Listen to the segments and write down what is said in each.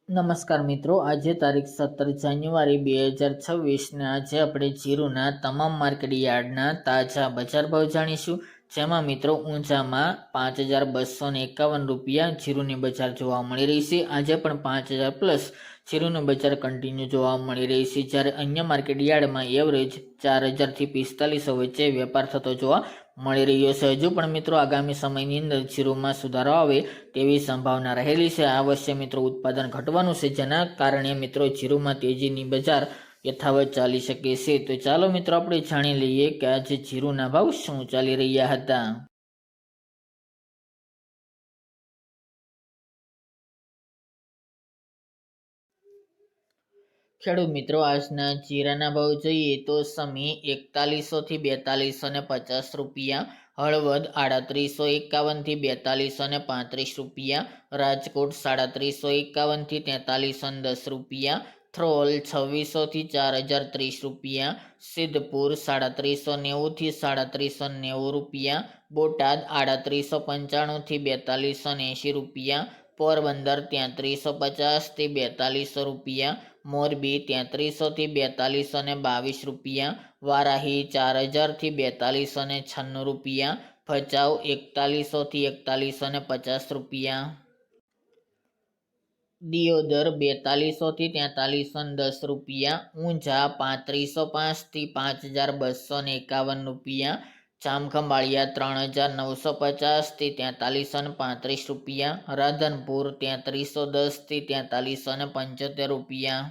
નમસ્કાર મિત્રો, આજે તારીખ 17 જાન્યુઆરી 2026 ને આજે આપણે જીરુના તમામ માર્કેટ યાર્ડના તાજા બજાર ભાવ જાણીશું, જેમાં મિત્રો ઊંઝામાં 5251 રૂપિયા જીરુની બજાર જોવા મળી રહી છે। આજે પણ 5000 પ્લસ જીરુનું બજાર કન્ટિન્યુ જોવા મળી રહી છે, જ્યારે અન્ય માર્કેટ યાર્ડમાં એવરેજ 4000 થી 4500 વચ્ચે વેપાર થતો જોવા મળી રહ્યો છે। હજુ પણ મિત્રો આગામી સમયની અંદર જીરુમાં સુધારો આવે તેવી સંભાવના રહેલી છે। આ વર્ષે મિત્રો ઉત્પાદન ઘટવાનું છે, જેના કારણે મિત્રો જીરુમાં તેજીની બજાર યથાવત ચાલી શકે છે। તો ચાલો મિત્રો આપણે જાણી લઈએ કે આજે જીરુના ભાવ શું ચાલી રહ્યા હતા। ખેડૂત મિત્રો, આજના જીરાના ભાવ જોઈએ તો સમી 4100 થી 4250 રૂપિયા, હળવદ 3851 થી 4235 રૂપિયા, રાજકોટ 3751 થી 4310 રૂપિયા, થ્રોલ 2600 થી 4030 રૂપિયા, સિદ્ધપુર 3790 થી 3790 રૂપિયા, બોટાદ 3895 થી 4280 રૂપિયા, પોરબંદર 3350 થી 4200 રૂપિયા, મોરબી 3300 થી 4222 રૂપિયા, વારાહી 4000 થી 4296 રૂપિયા, ભચાઉ 4100 થી 4150 રૂપિયા, દિયોદર 4200 થી 4310 રૂપિયા, ઊંઝા 3505 થી 5251 રૂપિયા, જામખંભાળિયા 3950 થી 4335 રૂપિયા, રાધનપુર 3310 થી 4375 રૂપિયા,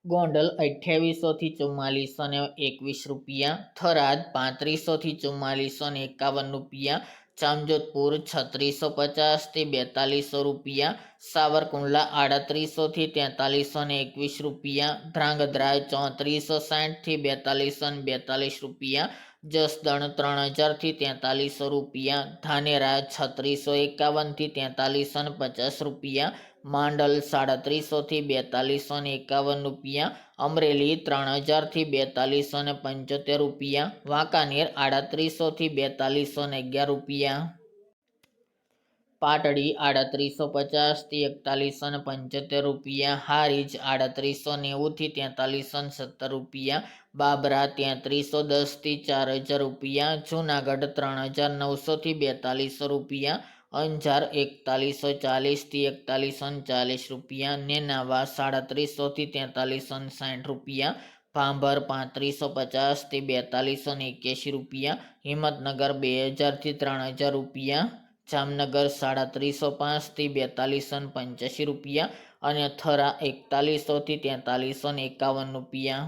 ગોંડલ 2800 થી 4421 રૂપિયા, થરાદ 3500 થી 4451 રૂપિયા, જામજોધપુર 3650 થી 4200 રૂપિયા, સાવરકુંડલા 3800 થી 4321 રૂપિયા, ધ્રાંગધ્રા 3460 થી 4242 રૂપિયા, જસદણ 3000 થી 4300 રૂપિયા, ધાનેરા 3651 થી 4350 રૂપિયા, માંડલ 3700 થી 4251 રૂપિયા, અમરેલી 3000 થી 4275 રૂપિયા, વાંકાનેર 3800 થી 4211 રૂપિયા, પાટડી 3850 થી 4175 રૂપિયા, હારીજ 3890 થી 4370 રૂપિયા, બાબરા 3310 થી 4000 રૂપિયા, જૂનાગઢ 3900 થી 4200 રૂપિયા, અંજાર 4140 થી 4140 રૂપિયા, નેનાવા 3700 થી 4360 રૂપિયા, ભાંભર 3550 થી 4281 રૂપિયા, હિંમતનગર 2000 થી 3000 રૂપિયા, જામનગર 3705 થી 4285 રૂપિયા અને થરા 4100 થી 4351 રૂપિયા।